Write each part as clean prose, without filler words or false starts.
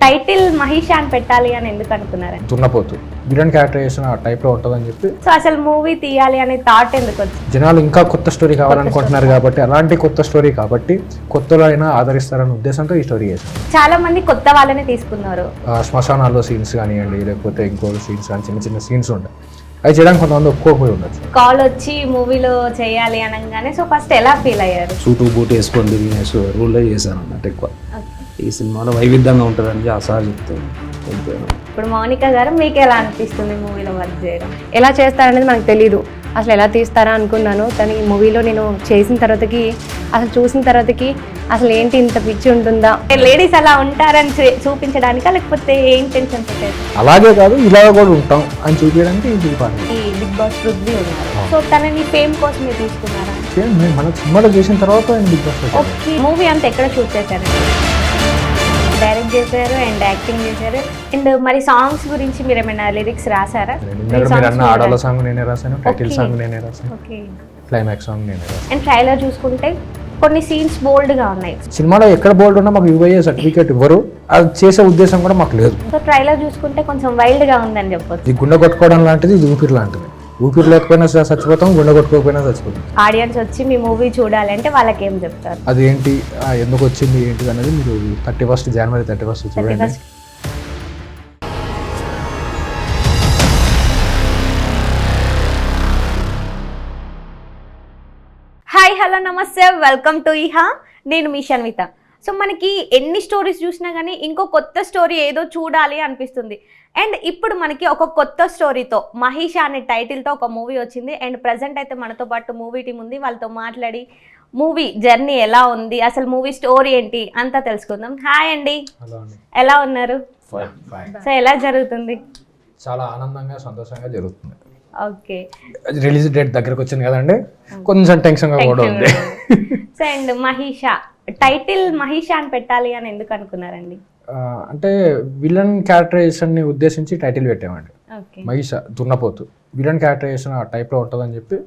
Title మహిష అని పెట్టాలి అని ఎందుకు అనుకున్నారండి? దున్నపోతు విలన్ క్యారెక్టరైజేషన్ ఆ టైప్లో ఉంటుందని చెప్పి. సో అసలు మూవీ తీయాలి అనే థాట్ ఎందుకు వచ్చింది? జనాలు ఇంకా కొత్త స్టోరీ కావాలనుకుంటున్నారు కాబట్టి, అలాంటి కొత్త స్టోరీ కాబట్టి కొత్తలో అయినా ఆదరిస్తారన్న ఉద్దేశంతో ఈ స్టోరీ చేశాను. చాలా మంది కొత్త వాళ్ళనే తీసుకున్నారు. శ్మశానాల్లో సీన్స్ కానివ్వండి, లేకపోతే ఇంకో సీన్స్ కానీ చిన్న చిన్న సీన్స్ ఉంటాయి. అవి చేయడానికి కొంతమంది ఒప్పుకోకపోయి ఉండొచ్చు. కాల్ వచ్చి మూవీలో చేయాలి అనగానే సో ఫస్ట్ ఎలా ఫీల్ అయ్యారు? సూటు బూట్ వేసుకొని తిరిగిన రూల్లో చేశాను అన్నట్టు ఎక్కువ. ఈ సినిమాలో వైవిధ్యంగా ఉంటుందని ఆ సార్ చెప్తే ఇప్పుడు మౌనిక గారు మీకు ఎలా అనిపిస్తుంది మూవీలో వర్క్ చేయడం? ఎలా చేస్తారనేది మనకు తెలీదు. అసలు ఎలా తీస్తారా అనుకున్నాను, కానీ ఈ మూవీలో నేను చేసిన తర్వాతకి అసలు చూసిన తర్వాతకి అసలు ఏంటి ఇంత పిచ్చి ఉంటుందా, లేడీస్ అలా ఉంటారని చూపించడానికా లేకపోతే ఏ ఇంటెన్షన్ పెట్టారు? అలాగే కాదు, ఇలా కూడా ఉంటాం అని చూపించడానికి ఇది పని. ఈ బిగ్ బాస్ పృథ్వీ ఉన్నారు, సో తనని ఫేమ్ కోసమే తీసుకున్నారా? మన సినిమాలో చేసిన తర్వాత ఆయన బిగ్ బాస్ ఓకే. మూవీ అంతా ఎక్కడ షూట్ చేశారండి? డైరెక్ట్ చేశారు అండ్ యాక్టింగ్ చేశారు. అండ్ మరి సాంగ్స్ గురించి మీరు ఏమైనా లిరిక్స్ రాసారా? ఆడాల సాంగ్ నేనే రాశాను, టైటిల్ సాంగ్ నేనే రాశాను, క్లైమాక్స్ సాంగ్ నేనే రాశాను. అండ్ ట్రైలర్ చూసుకుంటే కొన్ని సీన్స్ బోల్డ్ గా ఉన్నాయి. సినిమాలో ఎక్కడ బోల్డ్ ఉన్నా మాకు యూఐఏ సర్టిఫికేట్ ఇవ్వరు, అది చేసే ఉద్దేశం కూడా మాకు లేదు. సో ట్రైలర్ చూసుకుంటే కొంచెం వైల్డ్ గా ఉందని చెప్పొచ్చు. ఇది గుండె కొట్టుకోవడం లాంటిది, ఇది ఊపిరి లాంటిది. ఊపిరి లేకపోయినా చచ్చిపోతాం, గుండె కొట్టుకోకపోయినా చచ్చిపోతాం. ఆడియన్స్ వచ్చి మీ మూవీ చూడాలి అంటే వాళ్ళకి ఏం చెప్తారు? అదేంటి, ఎందుకు వచ్చింది ఏంటి అనేది మీరు జనవరి 31 చూడండి. హాయ్ హలో నమస్తే, వెల్కమ్ టు ఇహా. నేను మీ షన్విత. సో మనకి ఎన్ని స్టోరీస్ చూసినా కానీ ఇంకో కొత్త స్టోరీ ఏదో చూడాలి అనిపిస్తుంది. అండ్ ఇప్పుడు మనకి ఒక కొత్త స్టోరీతో మహిష అనే టైటిల్తో ఒక మూవీ వచ్చింది. అండ్ ప్రజెంట్ అయితే మనతో పాటు మూవీ టీం ఉంది. వాళ్ళతో మాట్లాడి మూవీ జర్నీ ఎలా ఉంది, అసలు మూవీ స్టోరీ ఏంటి అంతా తెలుసుకుందాం. హాయ్ అండి, ఎలా ఉన్నారు? సో ఎలా జరుగుతుంది? చాలా ఆనందంగా సంతోషంగా జరుగుతుంది. ఓకే, రిలీజ్ డేట్ దగ్గరకు వచ్చింది కదండి, కొంచెం టెన్షన్ గా కూడా ఉంది. సో అండ్ మహిష టైటిల్ మహిష అని పెట్టాలి అని ఎందుకు అనుకున్నారండి? అంటే విలన్ క్యారెక్టరైజేషన్ ని ఉద్దేశించి టైటిల్ పెట్టామండి. మహిష దున్నపోతు విలన్ క్యారెక్టరైజేషన్ ఆ టైప్ లో ఉంటుందని చెప్పి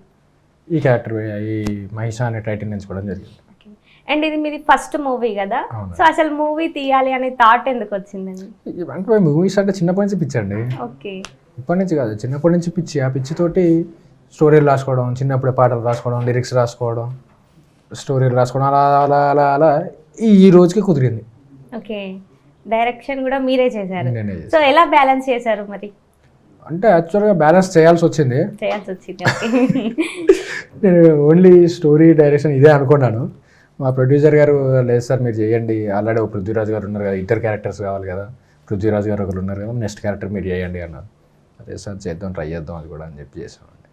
ఈ క్యారెక్టర్ ఈ మహిష అనే టైటిల్ ఎంచుకోవడం జరిగింది. అండ్ ఇది మీది ఫస్ట్ మూవీ కదా, సో అసలు మూవీ తీయాలి అనే థాట్ ఎందుకు వచ్చిందండి? అంటే మూవీస్ అంటే చిన్నప్పటి నుంచి పిచ్చండి. ఓకే, ఇప్పటి నుంచి కాదు, చిన్నప్పటి నుంచి పిచ్చి. ఆ పిచ్చితోటి స్టోరీలు రాసుకోవడం, చిన్నప్పుడే పాటలు రాసుకోవడం, లిరిక్స్ రాసుకోవడం, స్టోరీలు రాసుకోవడం, అలా అలా అలా అలా ఈ రోజుకి కుదిరింది. ఓకే, డైరెక్షన్ కూడా మీరే చేశారు. సో ఎలా బ్యాలెన్స్ చేశారు మరి? అంటే యాక్చువల్గా బ్యాలెన్స్ చేయాల్సి వచ్చింది. నేను ఓన్లీ స్టోరీ డైరెక్షన్ ఇదే అనుకున్నాను. మా ప్రొడ్యూసర్ గారు లేదు సార్ మీరు చేయండి, ఆల్రెడీ ఒక పృథ్వీరాజ్ గారు ఉన్నారు కదా, ఇద్దరు క్యారెక్టర్స్ కావాలి కదా, పృథ్వీరాజ్ గారు ఒకరు ఉన్నారు కదా, నెక్స్ట్ క్యారెక్టర్ మీరు చేయండి అన్నారు. అదే సార్ చేద్దాం, ట్రై చేద్దాం అది కూడా అని చెప్పి చేసామండి.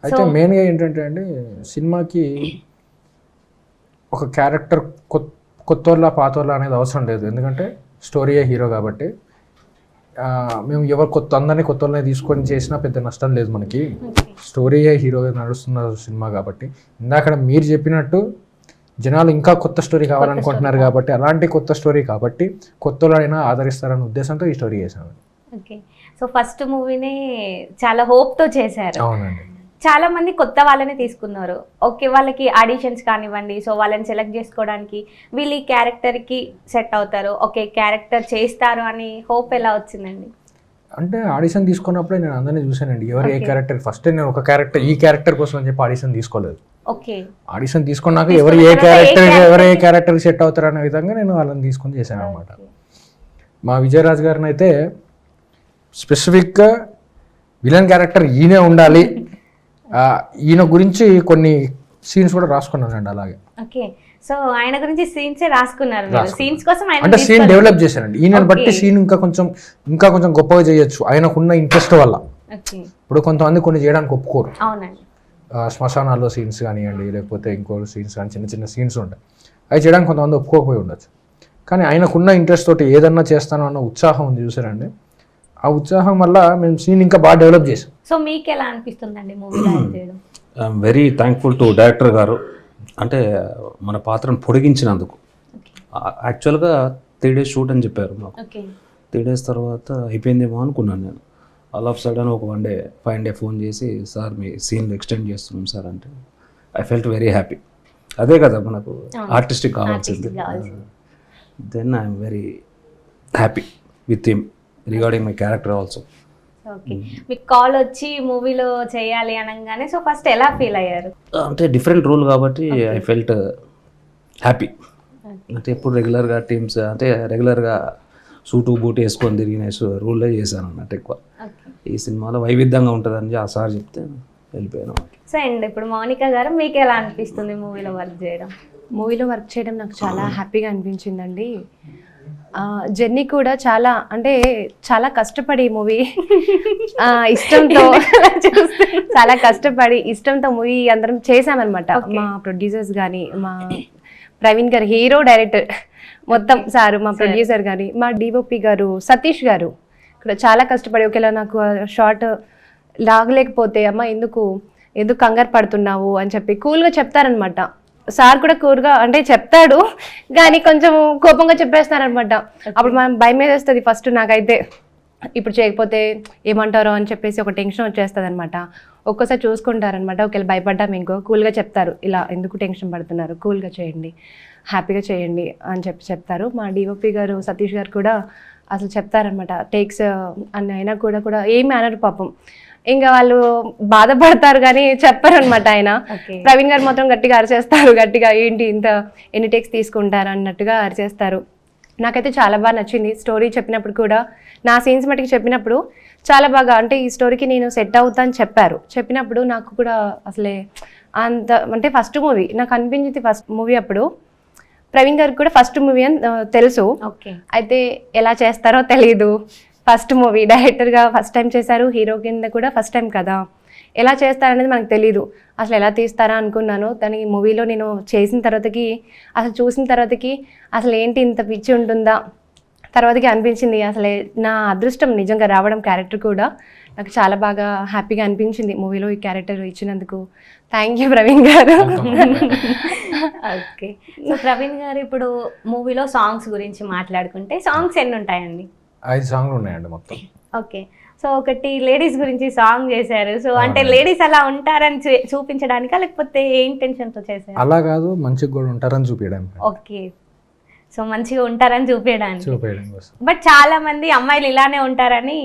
అయితే మెయిన్గా ఏంటంటే అండి, సినిమాకి ఒక క్యారెక్టర్ కొత్తోళ్ళ పాతోళ్ళ అనేది అవసరం లేదు. ఎందుకంటే స్టోరీయే హీరో కాబట్టి మేము అందరినీ కొత్త వాళ్ళని తీసుకొని చేసినా పెద్ద నష్టం లేదు మనకి. స్టోరీయే హీరో నడుస్తున్న సినిమా కాబట్టి, ఇందాక మీరు చెప్పినట్టు జనాలు ఇంకా కొత్త స్టోరీ కావాలనుకుంటున్నారు కాబట్టి, అలాంటి కొత్త స్టోరీ కాబట్టి కొత్తలైనా ఆదరిస్తారన్న ఉద్దేశంతో ఈ స్టోరీ చేశాను. ఓకే, సో ఫస్ట్ మూవీనే చాలా హోప్తో చేశారు. అవునండి. చాలా మంది కొత్త వాళ్ళని తీసుకున్నారు. ఓకే, వాళ్ళకి ఆడిషన్స్ కానివ్వండి, సో వాళ్ళని సెలెక్ట్ చేసుకోవడానికి వీళ్ళు ఈ క్యారెక్టర్కి సెట్ అవుతారు, ఓకే క్యారెక్టర్ చేస్తారు అని హోప్ ఎలా వచ్చిందండి? అంటే ఆడిషన్ తీసుకున్నప్పుడే నేను అందరినీ చూశానండి, ఎవరు ఏ క్యారెక్టర్. ఫస్ట్ నేను ఒక క్యారెక్టర్ ఈ క్యారెక్టర్ కోసం అని చెప్పి ఆడిషన్ తీసుకోలేదు. ఓకే, ఆడిషన్ తీసుకున్నాక ఎవరు ఏ క్యారెక్టర్ సెట్ అవుతారు అనే విధంగా నేను వాళ్ళని తీసుకొని చేశాను అనమాట. మా విజయరాజ్ గారిని అయితే స్పెసిఫిక్గా విలన్ క్యారెక్టర్ ఈయనే ఉండాలి, ఈయన గురించి కొన్ని సీన్స్ కూడా రాసుకున్నానండి. అలాగే ఓకే, సో ఆయన గురించి సీన్స్ రాసుకున్నారు. సీన్స్ కోసం అంటే సీన్ డెవలప్ చేశానండి. ఈయనని బట్టి సీన్ ఇంకా కొంచెం గొప్పగా చేయొచ్చు ఆయనకున్న ఇంట్రెస్ట్ వల్ల. ఇప్పుడు కొంతమంది కొన్ని చేయడానికి ఒప్పుకోరు. అవునండి, శ్మశానాల్లో సీన్స్ కానివ్వండి, లేకపోతే ఇంకో సీన్స్ కానీ చిన్న చిన్న సీన్స్ ఉంటాయి, అవి చేయడానికి కొంతమంది ఒప్పుకోకపోయి ఉండొచ్చు. కానీ ఆయనకున్న ఇంట్రెస్ట్ తోటి ఏదన్నా చేస్తాను అన్న ఉత్సాహం ఉంది చూసారండి, ఆ ఉత్సాహం వల్ల మేము సీన్ ఇంకా బాగా డెవలప్ చేసాం. సో మీకు ఎలా అనిపిస్తుందండి మూవీ చేయడం? I'm very thankful to director గారు. అంటే మన పాత్రను పొడిగించినందుకు. యాక్చువల్గా 3 days షూట్ అని చెప్పారు మాకు. 3 days తర్వాత అయిపోయిందేమో అనుకున్నాను నేను. ఆల్ ఆఫ్ సడన్ ఒక 1 day 5 day ఫోన్ చేసి సార్ మీ సీన్లు ఎక్స్టెండ్ చేస్తున్నాం సార్ అంటే ఐ ఫెల్ట్ వెరీ హ్యాపీ. అదే కదా మనకు ఆర్టిస్టిక్ కావాల్సింది. Then I'm very happy with him regarding my character also. Okay, మీకు కాల్ వచ్చి మూవీలో చేయాలి అనగానే సో ఫస్ట్ ఎలా ఫీల్ అయ్యారు? అంటే డిఫరెంట్ రోల్ కాబట్టి ఐ ఫెల్ట్ హ్యాపీ. అంటే ఎప్పుడు రెగ్యులర్గా టీమ్స్ అంటే రెగ్యులర్గా సూటు బూట్ వేసుకొని తిరిగిన రోల్లో చేశాను అన్నట్టు ఎక్కువ. ఈ సినిమాలో వైవిధ్యంగా ఉంటుందని ఆ సార్ చెప్తే వెళ్ళిపోయాను. సో అండ్ ఇప్పుడు మౌనిక గారు మీకు ఎలా అనిపిస్తుంది మూవీలో వర్క్ చేయడం? మూవీలో వర్క్ చేయడం నాకు చాలా హ్యాపీగా అనిపించిందండి. జర్నీ కూడా చాలా అంటే చాలా కష్టపడి మూవీ ఇష్టంతో చాలా కష్టపడి ఇష్టంతో మూవీ అందరం చేసామన్నమాట. మా ప్రొడ్యూసర్స్ కానీ, మా ప్రవీణ్ గారు హీరో డైరెక్టర్ మొత్తం సారు, మా ప్రొడ్యూసర్ కానీ, మా డిఓపి గారు సతీష్ గారు ఇక్కడ చాలా కష్టపడి ఒకేలా నాకు షార్ట్ లాగలేకపోతే అమ్మ ఎందుకు కంగారు పడుతున్నావు అని చెప్పి కూల్గా చెప్తారనమాట. సార్ కూడా కూర్గా అంటే చెప్తాడు కానీ కొంచెం కోపంగా చెప్పేస్తారనమాట. అప్పుడు మనం భయం వేస్తుంది ఫస్ట్ నాకైతే, ఇప్పుడు చేయకపోతే ఏమంటారో అని చెప్పేసి ఒక టెన్షన్ వచ్చేస్తుంది అనమాట. ఒక్కోసారి చూసుకుంటారనమాట, ఒకవేళ భయపడ్డాము ఇంకో కూల్గా చెప్తారు, ఇలా ఎందుకు టెన్షన్ పడుతున్నారు, కూల్గా చేయండి, హ్యాపీగా చేయండి అని చెప్తారు. మా డిఓపి గారు సతీష్ గారు కూడా అసలు చెప్తారనమాట, టేక్స్ అని అయినా కూడా ఏమి అనరు పాపం. ఇంకా వాళ్ళు బాధపడతారు కానీ చెప్పారు అనమాట. ఆయన ప్రవీణ్ గారు మాత్రం గట్టిగా అరిచేస్తారు, గట్టిగా ఏంటి ఎన్ని టేక్స్ తీసుకుంటారు అన్నట్టుగా అరిచేస్తారు. నాకైతే చాలా బాగా నచ్చింది స్టోరీ చెప్పినప్పుడు కూడా, నా సీన్స్ మటుకు చెప్పినప్పుడు చాలా బాగా అంటే ఈ స్టోరీకి నేను సెట్ అవుతా అని చెప్పినప్పుడు నాకు కూడా అసలే అంత అంటే ఫస్ట్ మూవీ నాకు అనిపించింది. ఫస్ట్ మూవీ అప్పుడు ప్రవీణ్ గారికి కూడా ఫస్ట్ మూవీ అని తెలుసు, అయితే ఎలా చేస్తారో తెలీదు. ఫస్ట్ మూవీ డైరెక్టర్గా ఫస్ట్ టైం చేశారు, హీరో కింద కూడా ఫస్ట్ టైం కదా, ఎలా చేస్తారనేది మనకు తెలీదు. అసలు ఎలా తీస్తారా అనుకున్నాను, దాని మూవీలో నేను చేసిన తర్వాతకి అసలు చూసిన తర్వాతకి అసలు ఏంటి ఇంత పిచ్చి ఉంటుందా తర్వాతకి అనిపించింది. అసలే నా అదృష్టం నిజంగా రావడం క్యారెక్టర్ కూడా నాకు చాలా బాగా హ్యాపీగా అనిపించింది మూవీలో ఈ క్యారెక్టర్ ఇచ్చినందుకు. థ్యాంక్ యూ ప్రవీణ్ గారు. ఓకే, సో ప్రవీణ్ గారు ఇప్పుడు మూవీలో సాంగ్స్ గురించి మాట్లాడుకుంటే సాంగ్స్ ఎన్ని ఉంటాయండి? 5 సాంగ్లు ఉన్నాయండి మొత్తం. ఓకే, సో ఒకటి లేడీస్ గురించి సాంగ్ చేశారు. సో అంటే లేడీస్ అలా ఉంటారని చూపించడానికా లేకపోతే ఏ ఇంటెన్షన్ తో చేశారు? అలా కాదు, మంచిగా కూడా ఉంటారని చూపించడానికి. ఓకే, సో మంచిగా ఉంటారని చూపించడానికి. కోసం. బట్ చాలా మంది అమ్మాయిలు ఇలానే ఉంటారని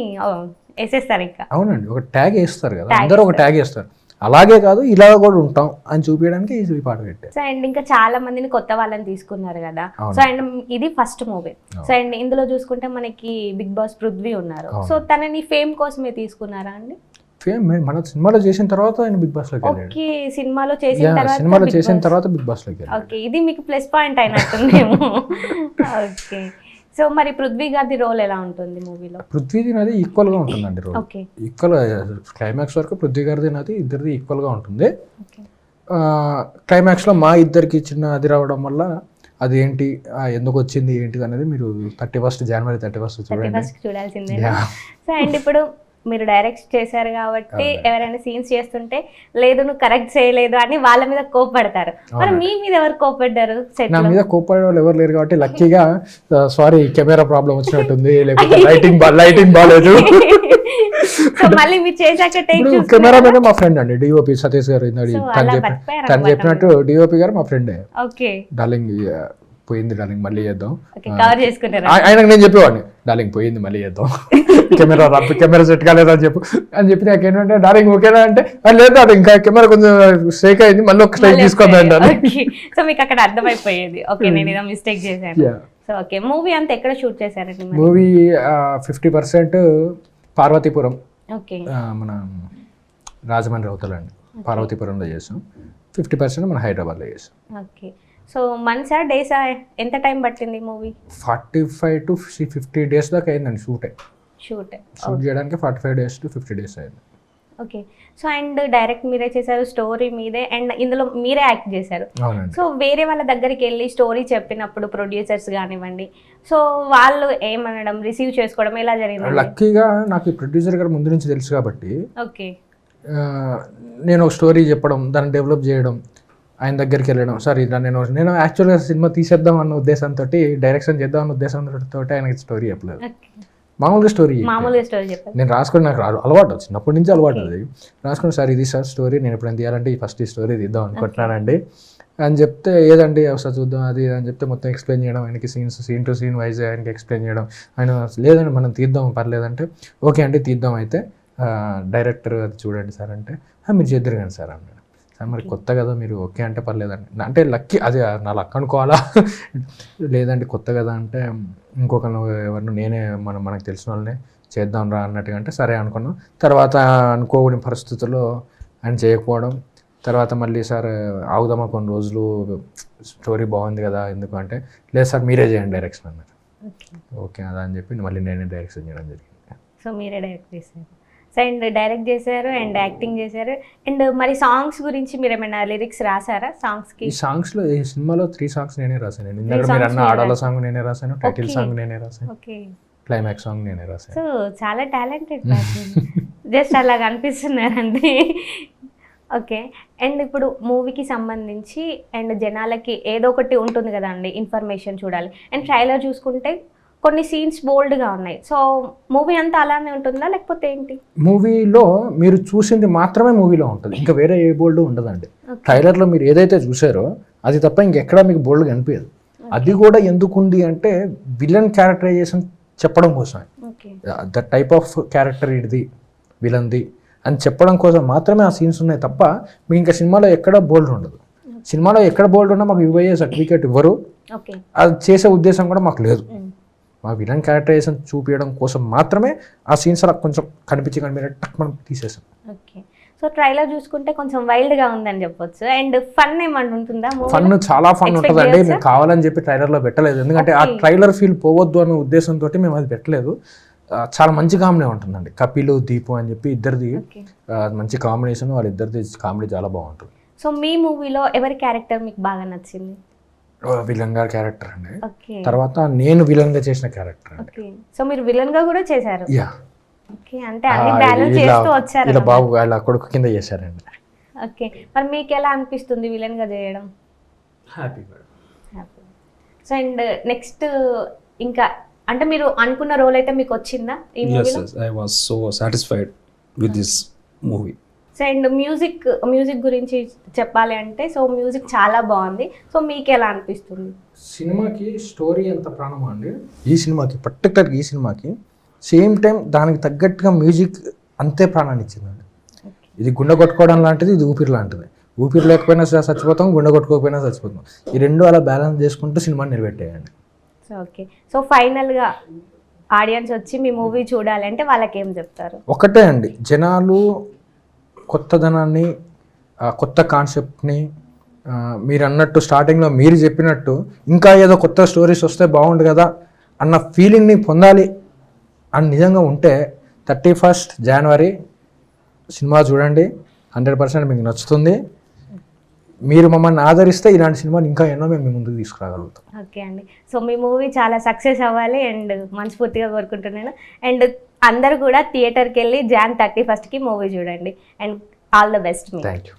వేసేస్తారు ఇంకా. అవునండి, ఒక ట్యాగ్ వేస్తారు కదా, అందరూ ఒక ట్యాగ్ వేస్తారు, అలాగే కాదు ఇలా కూడా ఉంటాం అని చూపించడానికి ఈ పాట పెట్టారు. సో అండ్ ఇంకా చాలా మందిని కొత్త వాళ్ళని తీసుకున్నారు కదా. సో అండ్ ఇది ఫస్ట్ మూవీ. సో అండ్ ఇందులో చూసుకుంటే మనకి బిగ్ బాస్ పృథ్వీ ఉన్నారు. సో తనని ఫేమ్ కోసమే తీసుకున్నారా అండి? ఫేమ్ మన సినిమాలో చేసిన తర్వాత ఆయన బిగ్ బాస్ లోకి వెళ్ళాడు. ఓకే, సినిమాలో చేసిన తర్వాత బిగ్ బాస్ లోకి వెళ్ళాడు. ఓకే, ఇది మీకు ప్లస్ పాయింట్ అయినట్టుందేమో. ఓకే, సో మరి పృథ్వీ గారి రోల్ ఎలా ఉంటుంది మూవీలో? పృథ్వీది నాది ఈక్వల్ గా ఉంటుందండి రోల్. ఈక్వల్ క్లైమాక్స్ వరకు పృథ్వీ గారిది నాది ఇద్దరిది ఈక్వల్ గా ఉంటుంది. క్లైమాక్స్ లో మా ఇద్దరికి చిన్న అది రావడం వల్ల అది ఏంటి ఎందుకు వచ్చింది ఏంటి అనేది మీరు January 31 చూడాల్సిందే. సో అండ్ ఇప్పుడు మీరు డైరెక్ట్ చేశారు కాబట్టి ఎవరైనా సీన్స్ చేస్తుంటే లేదు నువ్వు కరెక్ట్ చేయలేదు అని వాళ్ళ మీద కోపడతారు. మరి మీ మీద ఎవరు కోపడ్డారు? నా మీద కోపడే వాళ్ళు ఎవరు లేరు కాబట్టి లక్కీగా సారీ కెమెరా ప్రాబ్లం వచ్చినట్టుంది, లేకపోతే లైటింగ్ బాగాలేదు. మళ్ళీ మీరు చేశాక కెమెరా మీద మా ఫ్రెండ్ అండి డిఓపి సతీష్ గారు. తను చెప్పినట్టు డిఓపి గారు మా ఫ్రెండే. డార్లింగ్ పోయింది డార్లింగ్ మళ్ళీ చేద్దాం, ఆయనకు నేను చెప్పేవాడిని డార్లింగ్ పోయింది మళ్ళీ చేద్దాం, కెమెరా సెట్ కాలేదని చెప్పి నాకు ఏంటంటే డార్లింగ్ ఓకేనా అంటే లేదు అది ఇంకా కెమెరా కొంచెం షేక్ అయింది మళ్ళీ ఒక స్టైల్ తీసుకుందాం. సో మీకు అక్కడ అర్థమైపోయేది ఓకే నేను ఏదో మిస్టేక్ చేశాను. సో ఓకే, మూవీ అంతా ఎక్కడ షూట్ చేశారండి? మూవీ 50% పార్వతీపురం, మన రాజమండ్రి అవతలండి పార్వతీపురంలో చేసాం, 50% మన హైదరాబాద్లో చేసాం. ఓకే, సో మంత్సా డేసా ఎంత టైం పట్టింది మూవీ? 45 to 50 days దాకా అయిందండి షూట్ చేయడానికి. 45 days to 50 days అయింది. ఓకే, సో అండ్ డైరెక్ట్ మీరే చేశారు, స్టోరీ మీదే, అండ్ ఇందులో మీరే యాక్ట్ చేశారు. సో వేరే వాళ్ళ దగ్గరికి వెళ్ళి స్టోరీ చెప్పినప్పుడు ప్రొడ్యూసర్స్ కానివ్వండి, సో వాళ్ళు ఏమనడం రిసీవ్ చేసుకోవడం ఎలా జరిగింది? లక్కీగా నాకు ఈ ప్రొడ్యూసర్ గారు ముందు నుంచి తెలుసు కాబట్టి ఓకే నేను ఒక స్టోరీ చెప్పడం, దాన్ని డెవలప్ చేయడం, ఆయన దగ్గరికి వెళ్ళడం, సార్ ఇలా నేను యాక్చువల్గా సినిమా తీసేద్దాం అన్న ఉద్దేశంతో, డైరెక్షన్ చేద్దాం అన్న ఉద్దేశంతో ఆయనకి స్టోరీ చెప్పలేదు, మామూలుగా స్టోరీ నేను రాసుకొని, నాకు అలవాటు చిన్నప్పటి నుంచి అలవాటు అది రాసుకొని, సార్ ఇది సార్ స్టోరీ నేను ఎప్పుడైనా తీయాలంటే ఫస్ట్ ఈ స్టోరీ తీద్దాం అనుకుంటున్నానండి అని చెప్తే ఏదండి ఒకసారి చూద్దాం అది అని చెప్తే మొత్తం ఎక్స్ప్లెయిన్ చేయడం, ఆయనకి సీన్ టు సీన్ వైజ్ ఆయనకి ఎక్స్ప్లెయిన్ చేయడం. ఆయన లేదండి మనం తీద్దాం పర్లేదంటే ఓకే అండి తీద్దాం అయితే డైరెక్టర్ అది చూడండి సార్ అంటే మీరు చేద్దరు కానీ సార్ అన్నాడు. సార్ మరి కొత్త కదా మీరు ఓకే అంటే పర్లేదండి అంటే లక్కీ అది నా లక్ అనుకోవాలా లేదండి కొత్త కదా అంటే ఇంకొకరు ఎవరిని నేనే మనకు తెలిసిన వాళ్ళనే చేద్దాం రా అన్నట్టుగా అంటే సరే అనుకున్నాం. తర్వాత అనుకోని పరిస్థితుల్లో ఆయన చేయకపోవడం, తర్వాత మళ్ళీ సార్ ఆగుదామా కొన్ని రోజులు స్టోరీ బాగుంది కదా ఎందుకు అంటే లేదు సార్ మీరే చేయండి డైరెక్షన్ అన్నారు. ఓకే అదా అని చెప్పి మళ్ళీ నేనే డైరెక్షన్ చేయడం జరిగింది. సో మీరే డైరెక్ట్ చేశారు. సో అండ్ డైరెక్ట్ చేశారు అండ్ యాక్టింగ్ చేశారు. అండ్ మరి సాంగ్స్ గురించి మీరు ఏమైనా లిరిక్స్ రాసారా సాంగ్స్కి? ఈ సాంగ్స్లో ఈ సినిమాలో 3 సాంగ్స్ నేనే రాశాను. ఇందాక మీరు అన్న ఆడాల సాంగ్ నేనే రాశాను, టైటిల్ సాంగ్ నేనే రాశాను, ఓకే, క్లైమాక్స్ సాంగ్ నేనే రాశాను. సో చాలా టాలెంటెడ్ పర్సన్. జస్ట్ అలా కనిపిస్తున్నారండి. ఓకే, అండ్ ఇప్పుడు మూవీకి సంబంధించి అండ్ జనాలకి ఏదో ఒకటి ఉంటుంది కదా అండి, ఇన్ఫర్మేషన్ చూడాలి. అండ్ ట్రైలర్ చూసుకుంటే కొన్ని సీన్స్ బోల్డ్గా ఉన్నాయి. సో మూవీ అంతా అలానే ఉంటుందా లేకపోతే ఏంటి? మూవీలో మీరు చూసింది మాత్రమే మూవీలో ఉంటుంది, ఇంకా వేరే ఏ బోల్డ్ ఉండదండి. ట్రైలర్లో మీరు ఏదైతే చూసారో అది తప్ప ఇంకెక్కడా మీకు బోల్డ్ కనిపించదు. అది కూడా ఎందుకుంది అంటే విలన్ క్యారెక్టరైజేషన్ చెప్పడం కోసమే. ద టైప్ ఆఫ్ క్యారెక్టర్ ఇది విలన్ది అని చెప్పడం కోసం మాత్రమే ఆ సీన్స్ ఉన్నాయి తప్ప మీకు ఇంకా సినిమాలో ఎక్కడ బోల్డ్ ఉండదు. సినిమాలో ఎక్కడ బోల్డ్ ఉన్నా మాకు యూఐఏ సర్టిఫికేట్ ఇవ్వరు, అది చేసే ఉద్దేశం కూడా మాకు లేదు. మా విలన్ క్యారెక్టరైజేషన్ చూపించడం కోసం మాత్రమే ఆ సీన్స్ అలా కొంచెం కనిపించినట్టు మనం తీసేసాం. ఓకే, సో ట్రైలర్ చూసుకుంటే కొంచెం వైల్డ్గా ఉందని చెప్పొచ్చు. అండ్ ఫన్ ఏమంటు ఉంటుందా? ఫన్ చాలా ఫన్ ఉంటుందండి. మేము కావాలని చెప్పి ట్రైలర్లో పెట్టలేదు, ఎందుకంటే ఆ ట్రైలర్ ఫీల్ పోవద్దు అనే ఉద్దేశంతో మేము అది పెట్టలేదు. చాలా మంచి కామెడీ ఉంటుందండి. కపిల్ దీపు అని చెప్పి ఇద్దరిది మంచి కాంబినేషన్, వాళ్ళిద్దరిది కామెడీ చాలా బాగుంటుంది. సో మీ మూవీలో ఎవరి క్యారెక్టర్ మీకు బాగా నచ్చింది? విలన్ గా క్యారెక్టర్ అండి, తర్వాత నేను విలన్ గా చేసిన క్యారెక్టర్. ఓకే, సో మీరు విలన్ గా కూడా చేశారు? యా. ఓకే, అంటే అన్ని బ్యాలెన్స్ చేస్తూ వచ్చారు. ఇలా బాబు వాళ్ళ కొడుకు కింద చేశారండి. ఓకే, మరి మీకు ఎలా అనిపిస్తుంది విలన్ గా చేయడం? హ్యాపీ. సో అండ్ నెక్స్ట్ ఇంకా అంటే మీరు అనుకున్న రోల్ అయితే మీకు వచ్చిందా ఈ మూవీలో? yes I was so satisfied with this movie. So and music గురించి చెప్పాలి అంటే సో మ్యూజిక్ చాలా బాగుంది. సో మీకు ఎలా అనిపిస్తుంది? సినిమాకి స్టోరీ ఎంత ప్రాణమా అండి ఈ సినిమాకి, పర్టికులర్గా ఈ సినిమాకి సేమ్ టైం దానికి తగ్గట్టుగా మ్యూజిక్ అంతే ప్రాణాన్ని ఇచ్చిందండి. ఇది గుండె కొట్టుకోవడం లాంటిది, ఇది ఊపిరి లాంటిది. ఊపిరి లేకపోయినా చచ్చిపోతాం, గుండె కొట్టుకోకపోయినా చచ్చిపోతాం. ఈ రెండు అలా బ్యాలెన్స్ చేసుకుంటూ సినిమాని నిలబెట్టేయండి. సో ఓకే, సో ఫైనల్గా ఆడియన్స్ వచ్చి మీ మూవీ చూడాలి అంటే వాళ్ళకి ఏం చెప్తారు? ఒకటే అండి, జనాలు కొత్తదనాన్ని, కొత్త కాన్సెప్ట్ని, మీరు అన్నట్టు స్టార్టింగ్లో మీరు చెప్పినట్టు ఇంకా ఏదో కొత్త స్టోరీస్ వస్తే బాగుండు కదా అన్న ఫీలింగ్ని పొందాలి అని నిజంగా ఉంటే 31st January సినిమా చూడండి, 100% మీకు నచ్చుతుంది. మీరు మమ్మల్ని ఆదరిస్తే ఇలాంటి సినిమాలు ఇంకా ఎన్నో మేము మీ ముందుకు తీసుకురాగలుగుతాం. ఓకే అండి, సో మీ మూవీ చాలా సక్సెస్ అవ్వాలి అండ్ మనస్ఫూర్తిగా కోరుకుంటున్నాను. అండ్ అందరూ కూడా థియేటర్కి వెళ్ళి Jan 31st మూవీ చూడండి. And all the best. Thank you.